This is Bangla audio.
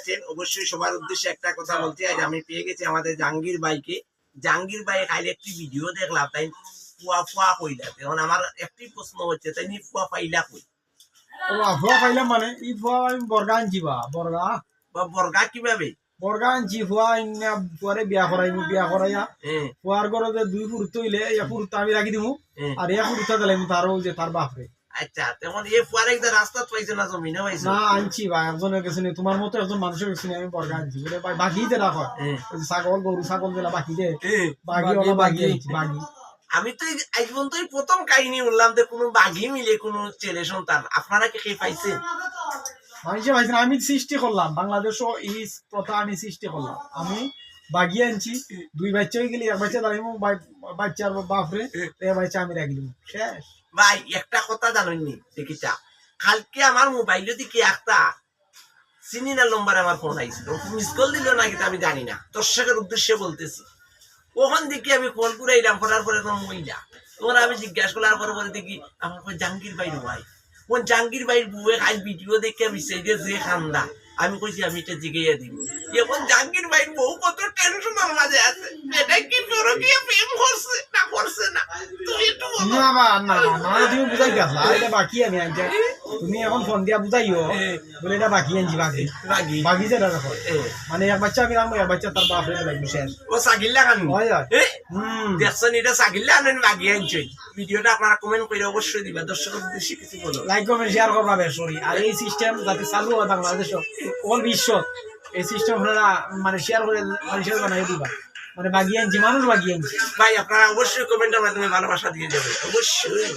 আছেন অবশ্যই সবার উদ্দেশ্যে একটা কথা বলছি, আজ আমি পেয়ে গেছি আমাদের জাহাঙ্গীর ভাইকে। জাহাঙ্গীর ভাই কালকে একটি ভিডিও দেখলাম, তাই ফুয়া ফুয়া কইলা। এখন আমার একটি প্রশ্ন হচ্ছে, তাই ফুয়া পাইলা কই? ও ভুয়া পাইলাম মানে ই ভুয়া আমি বর্গা আনছি বর্গা বা বর্গা কিভাবে? বর্গা আনছি ভুয়া ইন্না পরে বিয়া করাইয়া ফুয়ার ঘরে দুই পুরুত হইলে এক পুরুত আমি রাখি দিমু আর এক পুরুত দিলাম তারও যে তার বাপরে। আচ্ছা, তখন এই ফুয়ারে একদম রাস্তা পাইছে না, জমিনে পাইছে না আনছি ভাই, একজনের কাছে নেই, তোমার মতো একজন মানুষের কাছে নেই, আমি বর্গা আনছি বলে ভাই বাঘি দে রাখ ছাগল গরু ছাগল দিলা বাকি দে বাঘি ওলা বাঘি আনছি বাঘি। আমি তো আজ পর্যন্ত প্রথম কাহিনী বললাম যে কোনো বাঘি মিলে কোনো ছেলে সন্তান, আপনারা কি খেয়ে পাইছেন? মানুষে পাইছেন, আমি সৃষ্টি করলাম বাংলাদেশও এই প্রথা আমি সৃষ্টি করলাম। আমি বাগিয়ে আনছি দুই বাচ্চা হয়ে গেলি, এক বাচ্চা দাঁড়িয়ে বাচ্চার বাপরে এক বাচ্চা আমি রাখি দিব শেষ। ভাই একটা কথা জানেননি দেখিটা, কালকে আমার মোবাইলে দিকে একটা সিনিয়র নম্বর আমার ফোন আইছিল, মিস কল দিল নাকি আমি জানি না, দর্শকের উদ্দেশ্যে বলতেছি। ওখান দিকে আমি কল করাইলাম, করার পরে তোমার মহিলা তোমার আমি জিজ্ঞাসা করলার পরে পরে দেখি আমার জাহাঙ্গীর ভাই ভাই ও জাহাঙ্গীর ভাইয়ের বুয়ে আজ ভিডিও দেখে বিষয় দিয়ে যে খান্দা, আমি কইছি আমি এটা জিগাইয়া দিব। এখন জাহাঙ্গীর ভাইয়ের বউ কত টেনশনের মাঝে আছে, এটা কি পরকীয়া প্রেম করছে না করছে না, তুমি একটু বলো। না তুমি বুঝাই গেছা এটা বাকি আমি আনছি, তুমি এখন ফোন দিয়া বুঝাইও বলে এটা বাকি আনছি বাকি বাকি যেটা দেখো মানে এক বাচ্চা আমি রাখবো, এক বাচ্চা তার বাপরে লাগবে শেষ। ও সাগিল্লা কান হয় দেখছেন, এটা সাগিল্লা আনেন বাকি আনছি। ভিডিওটা আপনারা কমেন্ট করে অবশ্যই দিবা, দর্শকের উদ্দেশ্যে কিছু বলো, লাইক কমেন্ট শেয়ার করবা বেশি। আর এই সিস্টেম যাতে চালু হয় বাংলাদেশ অল বিশ্ব, এই সিস্টেম আপনারা মানে শেয়ার করে মানুষের বানাই দিবা, মানে বাগিয়ে আনছি মানুষ বাগিয়ে আনছি। ভাই আপনারা অবশ্যই কমেন্টের মাধ্যমে ভালোবাসা দিয়ে যাবে অবশ্যই।